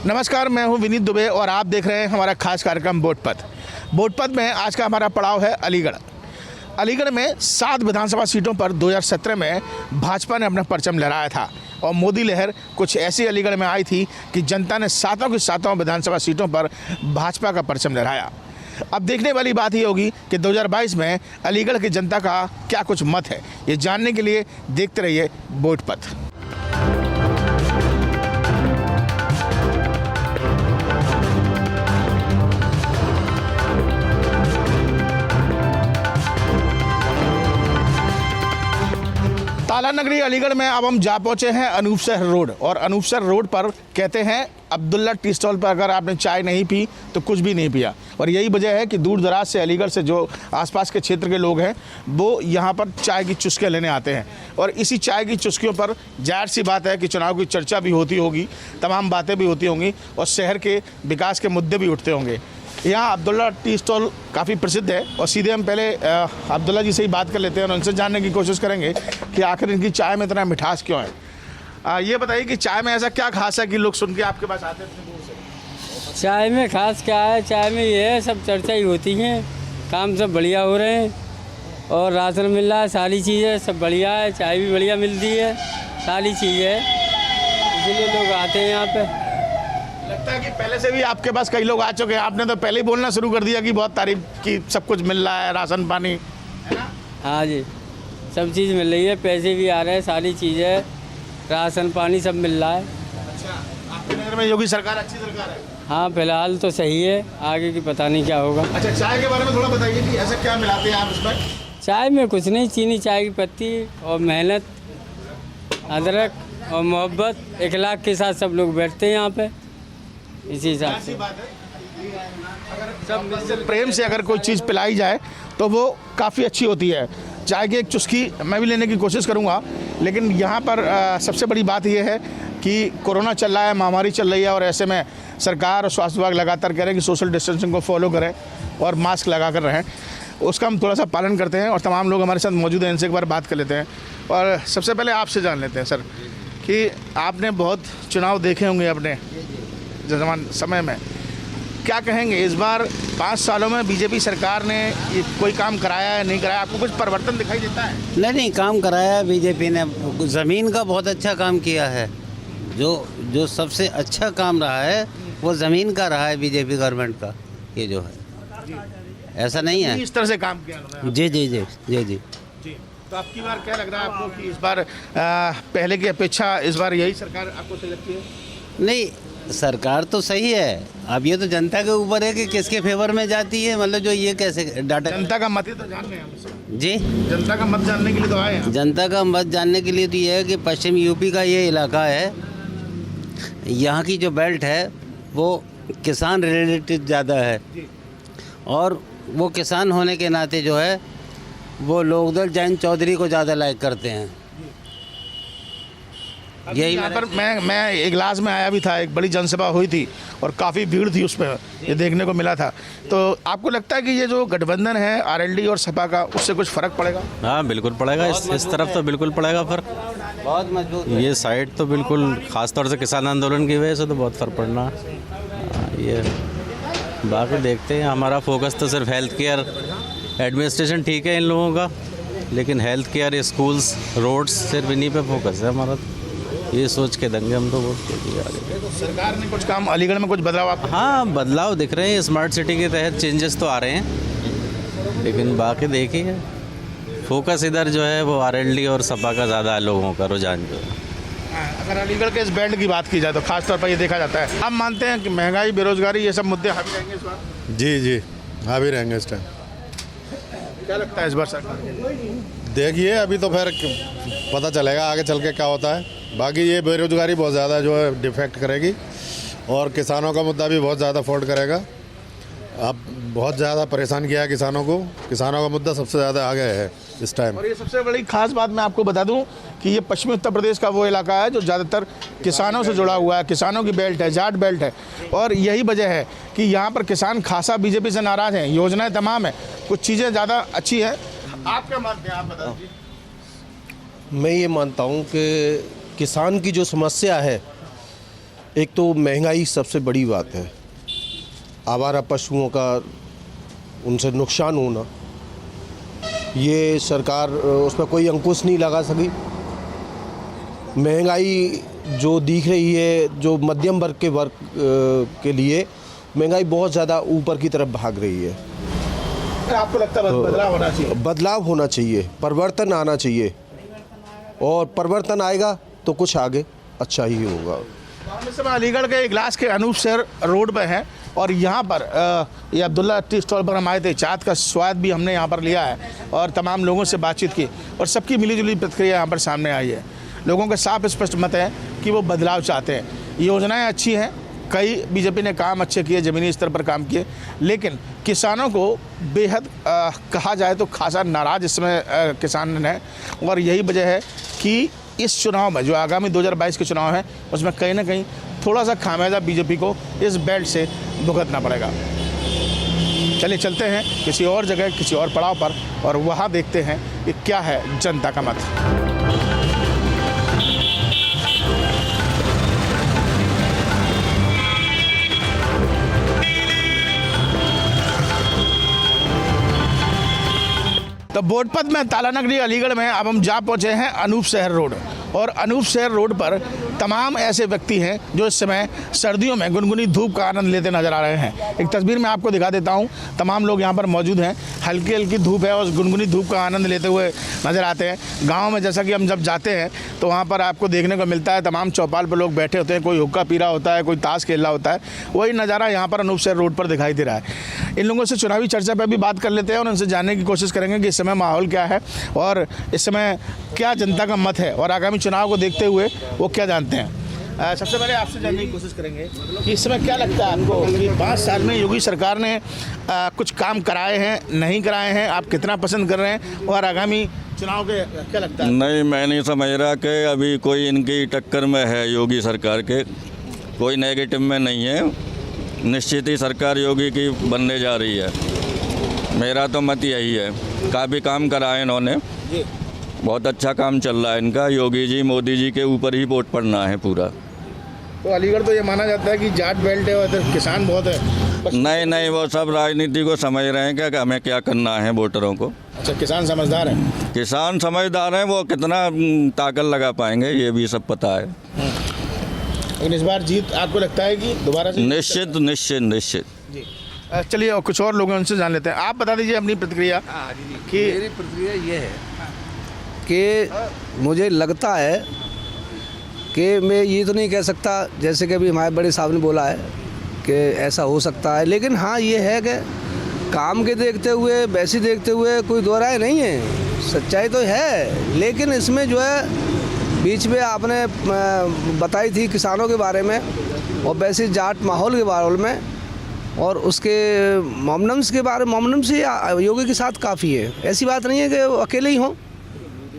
नमस्कार, मैं हूं विनीत दुबे और आप देख रहे हैं हमारा खास कार्यक्रम बोटपथ। बोटपथ में आज का हमारा पड़ाव है अलीगढ़। अलीगढ़ में 7 विधानसभा सीटों पर 2017 में भाजपा ने अपना परचम लहराया था और मोदी लहर कुछ ऐसी अलीगढ़ में आई थी कि जनता ने 7 की 7 विधानसभा सीटों पर भाजपा का परचम लहराया। अब देखने वाली बात ही होगी कि 2022 में अलीगढ़ की जनता का क्या कुछ मत है। ये जानने के लिए देखते रहिए बोटपथ। ताला नगरी अलीगढ़ में अब हम जा पहुंचे हैं अनूपसर रोड, और अनूपसर रोड पर कहते हैं अब्दुल्ला टी स्टॉल पर अगर आपने चाय नहीं पी तो कुछ भी नहीं पिया। और यही वजह है कि दूर दराज से अलीगढ़ से जो आसपास के क्षेत्र के लोग हैं वो यहाँ पर चाय की चुस्कियाँ लेने आते हैं। और इसी चाय की चुस्कियों पर जाहिर सी बात है कि चुनाव की चर्चा भी होती होगी, तमाम बातें भी होती होंगी और शहर के विकास के मुद्दे भी उठते होंगे। यहाँ अब्दुल्ला टी स्टॉल काफ़ी प्रसिद्ध है और सीधे हम पहले अब्दुल्ला जी से ही बात कर लेते हैं और उनसे जानने की कोशिश करेंगे कि आखिर इनकी चाय में इतना मिठास क्यों है। ये बताइए कि चाय में ऐसा क्या खास है कि लोग सुन के आपके पास आते हैं इतनी दूर से? चाय में खास क्या है, चाय में ये है सब चर्चा ही होती हैं, काम सब बढ़िया हो रहे हैं और राशन मिल रहा है, सारी चीज़ें सब बढ़िया है, चाय भी बढ़िया मिलती है, सारी चीज़ें है, इसीलिए लोग आते हैं यहाँ पे। लगता है कि पहले से भी आपके पास कई लोग आ चुके हैं, आपने तो पहले ही बोलना शुरू कर दिया कि बहुत तारीफ की, सब कुछ मिल रहा है, राशन पानी है ना? हाँ जी, सब चीज़ मिल रही है, पैसे भी आ रहे हैं, सारी चीज़ें, राशन पानी सब मिल रहा है। अच्छा, आपके नगर में योगी सरकार अच्छी सरकार है? हाँ, फिलहाल तो सही है, आगे की पता नहीं क्या होगा। अच्छा, चाय के बारे में थोड़ा बताइए कि ऐसा क्या मिलाते हैं आप इसमें? चाय में कुछ नहीं, चीनी, चाय की पत्ती और मेहनत, अदरक और मोहब्बत, इखलाक के साथ सब लोग बैठते हैं यहाँ पे, इसी हिसाब से। सब प्रेम से अगर कोई चीज़ पिलाई जाए तो वो काफ़ी अच्छी होती है। चाय की एक चुस्की मैं भी लेने की कोशिश करूँगा, लेकिन यहाँ पर सबसे बड़ी बात यह है कि कोरोना चल रहा है, महामारी चल रही है और ऐसे में सरकार और स्वास्थ्य विभाग लगातार कह रहे हैं कि सोशल डिस्टेंसिंग को फॉलो करें और मास्क लगा कर रहें। उसका हम थोड़ा सा पालन करते हैं और तमाम लोग हमारे साथ मौजूद हैं, इनसे एक बार बात कर लेते हैं। और सबसे पहले आपसे जान लेते हैं सर कि आपने बहुत चुनाव देखे होंगे अपने समय में, क्या कहेंगे इस बार 5 सालों में बीजेपी सरकार ने ये कोई काम कराया है, नहीं कराया? आपको कुछ परिवर्तन दिखाई देता है? नहीं, काम कराया है बीजेपी ने। ज़मीन का बहुत अच्छा काम किया है। जो सबसे अच्छा काम रहा है वो ज़मीन का रहा है बीजेपी गवर्नमेंट का। ये जो है ऐसा नहीं है, इस तरह से काम किया उन्होंने। जी जी जी जी जी जी। तो आपकी बार क्या लग रहा है आपको कि इस बार पहले की अपेक्षा इस बार यही सरकार आपको सही लगती है? नहीं, सरकार तो सही है। अब ये तो जनता के ऊपर है कि किसके फेवर में जाती है। मतलब जो ये कैसे डाटा, जनता का मत ही तो जानने हैं हमसे। जी, जनता का मत जानने के लिए तो आए हैं। जनता का मत जानने के लिए तो ये है कि पश्चिम यूपी का ये इलाका है, यहाँ की जो बेल्ट है वो किसान रिलेटेड ज़्यादा है और वो किसान होने के नाते जो है वो लोकदल जैन चौधरी को ज़्यादा लाइक करते हैं। यही यहाँ पर मैं इगलास में आया भी था, एक बड़ी जनसभा हुई थी और काफ़ी भीड़ थी उसमें, ये देखने को मिला था। तो आपको लगता है कि ये जो गठबंधन है आरएलडी और सपा का, उससे कुछ फ़र्क पड़ेगा? हाँ, बिल्कुल पड़ेगा। इस तरफ तो बिल्कुल पड़ेगा फ़र्क, बहुत मजबूत। ये साइड तो बिल्कुल, ख़ास तौर से किसान आंदोलन की वजह से तो बहुत फ़र्क पड़ना। ये बाकी देखते हैं। हमारा फोकस तो सिर्फ हेल्थ केयर, एडमिनिस्ट्रेशन ठीक है इन लोगों का, लेकिन हेल्थ केयर, स्कूल्स, रोड्स, सिर्फ इन्हीं पे फोकस है हमारा। ये सोच के देंगे हम तो वोट दिया। सरकार ने कुछ काम अलीगढ़ में कुछ बदलाव आपको? हाँ, बदलाव दिख रहे हैं। स्मार्ट सिटी के तहत चेंजेस तो आ रहे हैं, लेकिन बाकी देखिए फोकस इधर जो है वो आरएलडी और सपा का ज़्यादा है, लोगों का रुझान जो है। अगर अलीगढ़ के इस बेल्ट की बात की जाए तो खास तौर पर ये देखा जाता है, आप मानते हैं कि महंगाई, बेरोजगारी, ये सब मुद्दे हावी रहेंगे इस बार? जी जी, हावी रहेंगे इस टाइम। क्या लगता है इस बार सरकार? देखिए, अभी तो फिर पता चलेगा आगे चल के क्या होता है। बाकी ये बेरोजगारी बहुत ज़्यादा जो है डिफेक्ट करेगी और किसानों का मुद्दा भी बहुत ज़्यादा फोल्ड करेगा। अब बहुत ज़्यादा परेशान किया है किसानों को, किसानों का मुद्दा सबसे ज़्यादा आगे है इस टाइम। और ये सबसे बड़ी खास बात मैं आपको बता दूं कि ये पश्चिमी उत्तर प्रदेश का वो इलाका है जो ज़्यादातर किसानों से जुड़ा हुआ है, किसानों की बेल्ट है, जाट बेल्ट है। और यही वजह है कि यहाँ पर किसान खासा बीजेपी से नाराज़ हैं। योजनाएं तमाम है, कुछ चीज़ें ज़्यादा अच्छी है। आप क्या मानते हैं, आप बता दीजिए। मैं ये मानता हूँ कि किसान की जो समस्या है एक तो महंगाई सबसे बड़ी बात है, आवारा पशुओं का उनसे नुकसान होना, ये सरकार उसमें कोई अंकुश नहीं लगा सकी। महंगाई जो दिख रही है, जो मध्यम वर्ग के लिए महंगाई बहुत ज़्यादा ऊपर की तरफ भाग रही है। आपको लगता है बदलाव होना चाहिए? बदलाव होना चाहिए, परिवर्तन आना चाहिए, और परिवर्तन आएगा तो कुछ आगे अच्छा ही होगा। हम इस समय अलीगढ़ के इगलास के अनूप शहर रोड पे हैं और यहाँ पर ये अब्दुल्ला टी स्टॉल पर हम आए थे। चाट का स्वाद भी हमने यहाँ पर लिया है और तमाम लोगों से बातचीत की और सबकी मिलीजुली प्रतिक्रिया यहाँ पर सामने आई है। लोगों का साफ स्पष्ट मत है कि वो बदलाव चाहते हैं। योजनाएं अच्छी हैं, कई बीजेपी ने काम अच्छे किए, ज़मीनी स्तर पर काम किए, लेकिन किसानों को बेहद कहा जाए तो खासा नाराज़ इस समय किसान है। और यही वजह है कि इस चुनाव में जो आगामी 2022 के चुनाव है उसमें कहीं ना कहीं थोड़ा सा खामियाजा बीजेपी को इस बेल्ट से भुगतना पड़ेगा। चलिए चलते हैं किसी और जगह, किसी और पड़ाव पर और वहाँ देखते हैं कि क्या है जनता का मत। तो बोटपत में ताला नगरी अलीगढ़ में अब हम जा पहुंचे हैं अनूप शहर रोड और अनूप शहर रोड पर तमाम ऐसे व्यक्ति हैं जो इस समय सर्दियों में गुनगुनी धूप का आनंद लेते नजर आ रहे हैं। एक तस्वीर में आपको दिखा देता हूं, तमाम लोग यहां पर मौजूद हैं। हल्की हल्की धूप है और गुनगुनी धूप का आनंद लेते हुए नज़र आते हैं। गांव में जैसा कि हम जब जाते हैं तो वहाँ पर आपको देखने को मिलता है तमाम चौपाल पर लोग बैठे होते हैं, कोई हुक्का पी रहा होता है, कोई ताश खेल रहा होता है। वही नज़ारा यहाँ पर अनूप शहर रोड पर दिखाई दे रहा है। इन लोगों से चुनावी चर्चा पर भी बात कर लेते हैं और उनसे जानने की कोशिश करेंगे कि इस समय माहौल क्या है और इस समय क्या जनता का मत है और आगामी चुनाव को देखते हुए वो क्या जानते हैं। सबसे पहले आपसे जानने की कोशिश करेंगे कि इस समय क्या लगता है आपको कि 5 साल में योगी सरकार ने कुछ काम कराए हैं, नहीं कराए हैं, आप कितना पसंद कर रहे हैं और आगामी चुनाव के क्या लगता है? नहीं, मैं नहीं समझ रहा कि अभी कोई इनकी टक्कर में है योगी सरकार के, कोई नेगेटिव में नहीं है। निश्चित ही सरकार योगी की बनने जा रही है। मेरा तो मत यही है। काफ़ी काम कराए इन्होंने, बहुत अच्छा काम चल रहा है इनका। योगी जी, मोदी जी के ऊपर ही वोट पड़ना है पूरा। तो अलीगढ़ तो ये माना जाता है कि जाट बेल्ट है और किसान बहुत है। नहीं नहीं, वो सब राजनीति को समझ रहे हैं कि हमें क्या करना है वोटरों को। अच्छा, किसान समझदार हैं? किसान समझदार हैं, वो कितना ताकत लगा पाएंगे ये भी सब पता है। लेकिन इस बार जीत आपको लगता है कि दोबारा से? निश्चित निश्चित निश्चित जी। चलिए और कुछ और लोगों उनसे जान लेते हैं। आप बता दीजिए अपनी प्रतिक्रिया। कि मेरी प्रतिक्रिया ये है कि मुझे लगता है कि मैं ये तो नहीं कह सकता, जैसे कि अभी हमारे बड़े साहब ने बोला है कि ऐसा हो सकता है, लेकिन हाँ ये है कि काम के देखते हुए, वैसे देखते हुए कोई दो राय नहीं है, सच्चाई तो है। लेकिन इसमें जो है बीच में आपने बताई थी किसानों के बारे में और वैसे जाट माहौल के बारे में और उसके मोमनम्स के बारे में, मोमनम से योगी के साथ काफ़ी है। ऐसी बात नहीं है कि वो अकेले ही हों।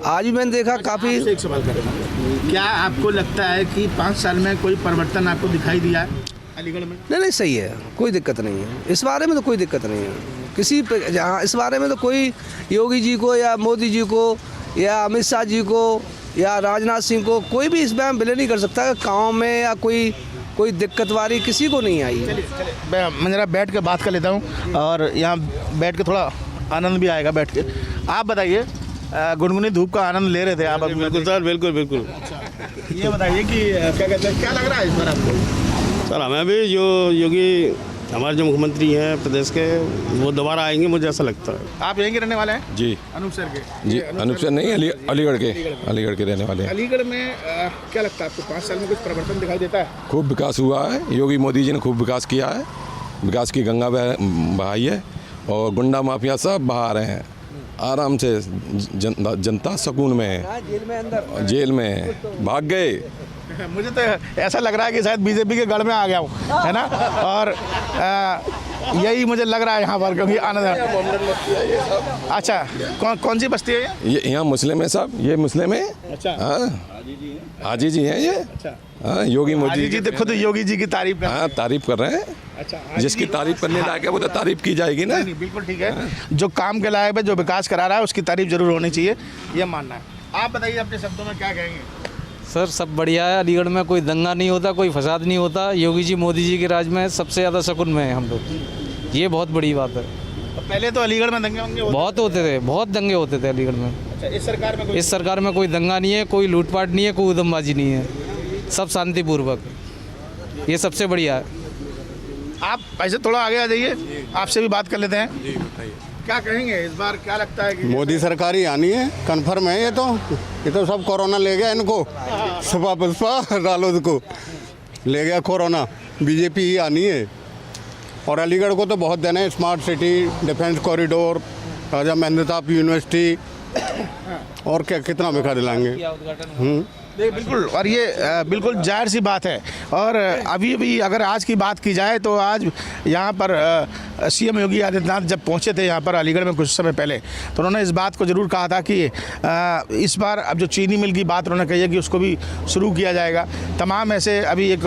आज भी मैंने देखा काफ़ी। एक सवाल करेंगे, क्या आपको लगता है कि 5 साल में कोई परिवर्तन आपको दिखाई दिया है अलीगढ़ में? नहीं, सही है, कोई दिक्कत नहीं है इस बारे में, तो कोई दिक्कत नहीं है किसी पे। जहाँ इस बारे में तो कोई योगी जी को या मोदी जी को या अमित शाह जी को या राजनाथ सिंह को कोई भी इस बारे में बिले नहीं कर सकता गाँव में या कोई दिक्कत वाली किसी को नहीं आई। मैं ज़रा बैठ के बात कर लेता हूँ और यहाँ बैठ के थोड़ा आनंद भी आएगा बैठ के। आप बताइए, गुनगुनी धूप का आनंद ले रहे थे आप? बिल्कुल सर, बिल्कुल बिल्कुल। ये बताइए कि क्या कहते हैं, क्या लग रहा है इस बार आपको? सर हमें भी जो योगी हमारे जो मुख्यमंत्री हैं प्रदेश के, वो दोबारा आएंगे, मुझे ऐसा लगता है। आप यहीं के रहने वाले हैं? जी, अनूप शहर के? जी, अनूप शहर नहीं, अलीगढ़ के रहने वाले हैं। अलीगढ़ में क्या लगता है आपको 5 साल में कुछ परिवर्तन दिखाई देता है? खूब विकास हुआ है, योगी मोदी जी ने खूब विकास किया है, विकास की गंगा बहाई है और गुंडा माफिया सब बहा रहे हैं। आराम से जनता सुकून में है, जेल में भाग गए। मुझे तो ऐसा लग रहा है कि शायद बीजेपी के गढ़ में आ गया हूँ, है ना? और यही मुझे लग रहा है यहाँ पर, क्योंकि आनंद। अच्छा, कौन सी बस्ती है ये? यहाँ मुस्लिम है साहब, ये मुस्लिम है। अच्छा, हाँ, हाजी जी हैं ये। अच्छा, हाँ, योगी मोदी जी तो खुद योगी जी की तारीफ। हाँ, तारीफ कर रहे हैं। अच्छा, जिसकी तारीफ करने लायक है वो तो तारीफ की जाएगी ना। नहीं, बिल्कुल ठीक है। जो काम के लायक है, जो विकास करा रहा है, उसकी तारीफ जरूर होनी चाहिए, ये मानना है। आप बताइए अपने शब्दों में क्या कहेंगे? सर सब बढ़िया है। अलीगढ़ में कोई दंगा नहीं होता, कोई फसाद नहीं होता। योगी जी मोदी जी के राज में सबसे ज़्यादा सुकून में है हम लोग, ये बहुत बड़ी बात है। पहले तो अलीगढ़ में दंगे वंगे बहुत होते थे, बहुत दंगे होते थे अलीगढ़ में। अच्छा, इस सरकार में कोई दंगा नहीं है, कोई लूटपाट नहीं है, कोई उदमबाजी नहीं है, सब शांतिपूर्वक, ये सबसे बढ़िया है। आप ऐसे थोड़ा आगे आ जाइए, आपसे भी बात कर लेते हैं। जी बताइए, क्या कहेंगे इस बार, क्या लगता है कि मोदी सरकार ही आनी है, कन्फर्म है। ये तो सब कोरोना ले गया इनको, सपा बसपा रालोद को ले गया कोरोना। बीजेपी ही आनी है। और अलीगढ़ को तो बहुत देना है, स्मार्ट सिटी, डिफेंस कॉरिडोर, राजा महेंद्र प्रताप यूनिवर्सिटी, और क्या कितना बिखा दिलाएंगे। बिल्कुल, और ये बिल्कुल जाहिर सी बात है। और अभी भी अगर आज की बात की जाए तो आज यहाँ पर सीएम योगी आदित्यनाथ जब पहुँचे थे यहाँ पर अलीगढ़ में कुछ समय पहले, तो उन्होंने इस बात को ज़रूर कहा था कि इस बार अब जो चीनी मिल की बात उन्होंने कही है कि उसको भी शुरू किया जाएगा। तमाम ऐसे अभी एक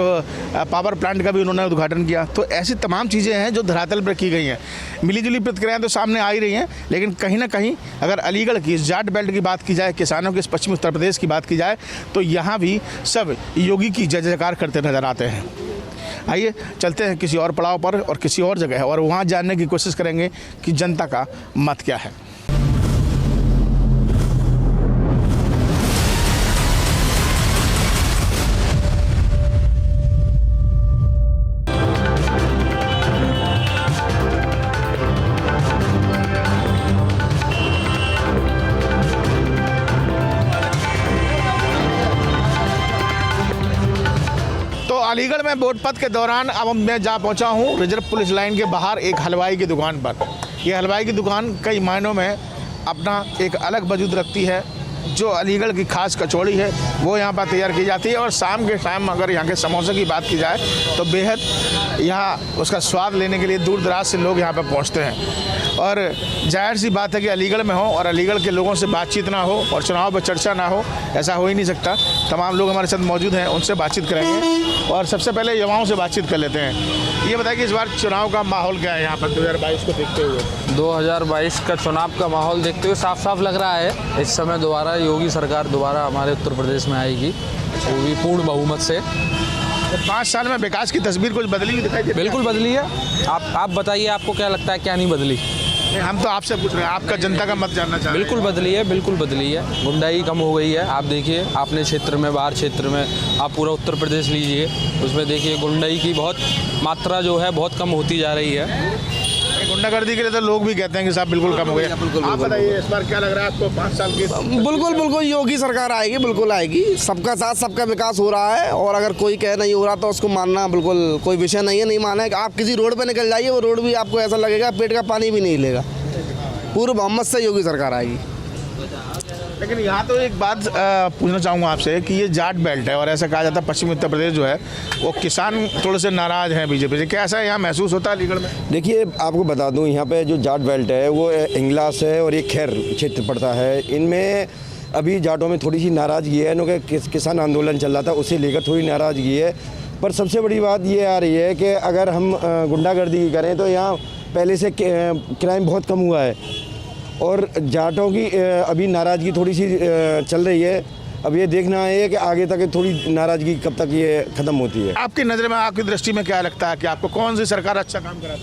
पावर प्लांट का भी उन्होंने उद्घाटन किया। तो ऐसी तमाम चीज़ें हैं जो धरातल पर की गई हैं। मिलीजुली प्रतिक्रियाएँ तो सामने आ ही रही हैं, लेकिन कहीं ना कहीं अगर अलीगढ़ की जाट बेल्ट की बात की जाए, किसानों के इस पश्चिमी उत्तर प्रदेश की बात की जाए, तो यहाँ भी सब योगी की जय जयकार करते नजर आते हैं। आइए चलते हैं किसी और पड़ाव पर और किसी और जगह, और वहाँ जानने की कोशिश करेंगे कि जनता का मत क्या है। अलीगढ़ में वोट पथ के दौरान अब मैं जा पहुंचा हूं रिजर्व पुलिस लाइन के बाहर एक हलवाई की दुकान पर। यह हलवाई की दुकान कई मायनों में अपना एक अलग वजूद रखती है। जो अलीगढ़ की खास कचौड़ी है वो यहाँ पर तैयार की जाती है, और शाम के टाइम अगर यहाँ के समोसे की बात की जाए तो बेहद यहाँ उसका स्वाद लेने के लिए दूर दराज से लोग यहाँ पर पहुँचते हैं। और जाहिर सी बात है कि अलीगढ़ में हो और अलीगढ़ के लोगों से बातचीत ना हो और चुनाव पर चर्चा ना हो, ऐसा हो ही नहीं सकता। तमाम लोग हमारे साथ मौजूद हैं, उनसे बातचीत करेंगे और सबसे पहले युवाओं से बातचीत कर लेते हैं। ये बताइए कि इस बार चुनाव का माहौल क्या है यहाँ पर 2022 को देखते हुए? 2022 का चुनाव का माहौल देखते हुए साफ साफ लग रहा है इस समय दोबारा योगी सरकार दोबारा हमारे उत्तर प्रदेश में आएगी, वो भी पूर्ण बहुमत से। 5 साल में विकास की तस्वीर कुछ बदली हुई दिखाई देती है? बिल्कुल बदली है। आप बताइए, आपको क्या लगता है क्या नहीं बदली? हम तो आपसे पूछ रहे हैं, आपका जनता का मत जानना चाह रहे हैं। बिल्कुल बदली है, बिल्कुल बदली है। गुंडाई कम हो गई है। आप देखिए अपने क्षेत्र में, बाहर क्षेत्र में, आप पूरा उत्तर प्रदेश लीजिए, उसमें देखिए गुंडाई की बहुत मात्रा जो है बहुत कम होती जा रही है। गुंडागर्दी के लिए तो लोग भी कहते हैं कि साहब बिल्कुल कम हो गया। आप बताइए इस बार क्या लग रहा है आपको 5 साल की? बिल्कुल योगी सरकार आएगी, बिल्कुल आएगी। सबका साथ सबका विकास हो रहा है, और अगर कोई कह नहीं हो रहा तो उसको मानना बिल्कुल कोई विषय नहीं है। नहीं माना है कि आप किसी रोड पे निकल जाइए, वो रोड भी आपको ऐसा लगेगा पेट का पानी भी नहीं लेगा। पूर्ण बहुमत से योगी सरकार आएगी। लेकिन यहाँ तो एक बात पूछना चाहूँगा आपसे कि ये जाट बेल्ट है और ऐसा कहा जाता है पश्चिमी उत्तर प्रदेश जो है वो किसान थोड़े से नाराज़ हैं बीजेपी से, क्या ऐसा यहाँ महसूस होता है अलीगढ़ में? देखिए, आपको बता दूं, यहाँ पे जो जाट बेल्ट है वो इंगलास है और ये खैर क्षेत्र पड़ता है। इनमें अभी जाटों में थोड़ी सी नाराज़गी है, क्योंकि किसान आंदोलन चल रहा था, उसे लेकर थोड़ी नाराज़गी है। पर सबसे बड़ी बात ये आ रही है कि अगर हम गुंडागर्दी करें तो यहाँ पहले से क्राइम बहुत कम हुआ है, और जाटों की अभी नाराज़गी थोड़ी सी चल रही है। अब ये देखना है कि आगे तक थोड़ी नाराज़गी कब तक ये ख़त्म होती है। आपकी नज़र में, आपकी दृष्टि में क्या लगता है कि आपको कौन सी सरकार अच्छा काम करा?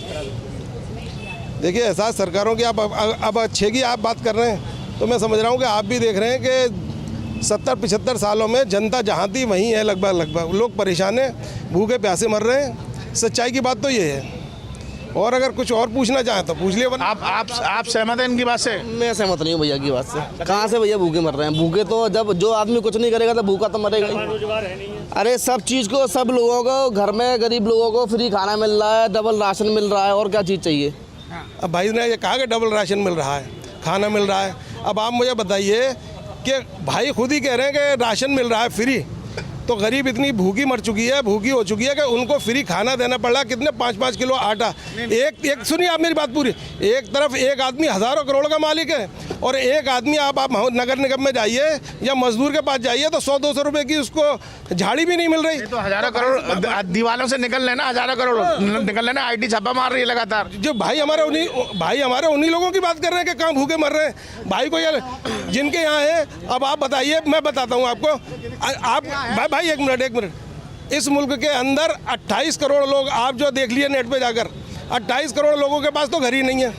देखिए, ऐसा सरकारों की आप अब अच्छे की आप बात कर रहे हैं तो मैं समझ रहा हूँ कि आप भी देख रहे हैं कि 70-75 सालों में जनता जहाँ थी वहीं है। लगभग लोग परेशान हैं, भूखे प्यासे मर रहे हैं। सच्चाई की बात तो ये है। और अगर कुछ और पूछना चाहें तो पूछ लिए। आप सहमत हैं इनकी बात से? मैं सहमत नहीं हूँ भैया की बात से। कहाँ से भैया भूखे मर रहे हैं? भूखे तो जब जो आदमी कुछ नहीं करेगा तो भूखा तो मरेगा ही। अरे सब चीज़ को, सब लोगों को घर में गरीब लोगों को फ्री खाना मिल रहा है, डबल राशन मिल रहा है, और क्या चीज़ चाहिए? अब भाई ने ये कहा कि डबल राशन मिल रहा है, खाना मिल रहा है। अब आप मुझे बताइए कि भाई खुद ही कह रहे हैं कि राशन मिल रहा है फ्री, तो गरीब इतनी भूखी मर चुकी है, भूखी हो चुकी है कि उनको फ्री खाना देना पड़ रहा है। कितने 5-5 किलो आटा, एक सुनिए आप मेरी बात पूरी, एक तरफ एक आदमी हज़ारों करोड़ का मालिक है और एक आदमी आप नगर निगम में जाइए या मजदूर के पास जाइए तो 100-200 रुपए की उसको झाड़ी भी नहीं मिल रही। तो हज़ारों करोड़ दीवारों से निकल लेना, हज़ारों करोड़ निकल लेना। IT छापा मार रही है लगातार। जो भाई हमारे उन्हीं लोगों की बात कर रहे हैं कि कहाँ भूखे मर रहे हैं। भाई को यार जिनके यहाँ है, अब आप बताइए, मैं बताता हूँ आपको। आप भाई एक मिनट, इस मुल्क के अंदर 28 करोड़ लोग, आप जो देख लिए नेट पे जाकर, 28 करोड़ लोगों के पास तो घर ही नहीं है।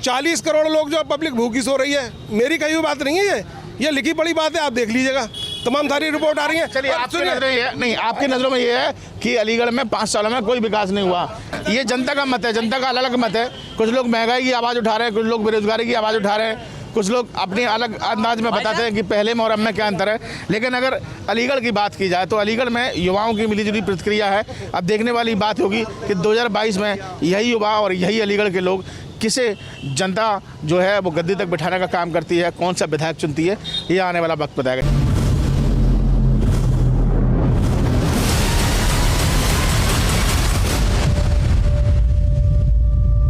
40 करोड़ लोग जो पब्लिक भूखी सो रही है। मेरी कही हुई बात नहीं है, ये लिखी पड़ी बात है, आप देख लीजिएगा, तमाम सारी रिपोर्ट आ रही है। चलिए, आपकी नज़रों में ये है कि अलीगढ़ में 5 सालों में कोई विकास नहीं हुआ। ये जनता का मत है, जनता का अलग मत है। कुछ लोग महंगाई की आवाज़ उठा रहे हैं, कुछ लोग बेरोजगारी की आवाज़ उठा रहे हैं, कुछ लोग अपने अलग अंदाज में बताते हैं कि पहले में और अब में क्या अंतर है। लेकिन अगर अलीगढ़ की बात की जाए तो अलीगढ़ में युवाओं की मिलीजुली प्रतिक्रिया है। अब देखने वाली बात होगी कि 2022 में यही युवा और यही अलीगढ़ के लोग किसे जनता जो है वो गद्दी तक बिठाने का काम करती है, कौन सा विधायक चुनती है, ये आने वाला वक्त बताएगा।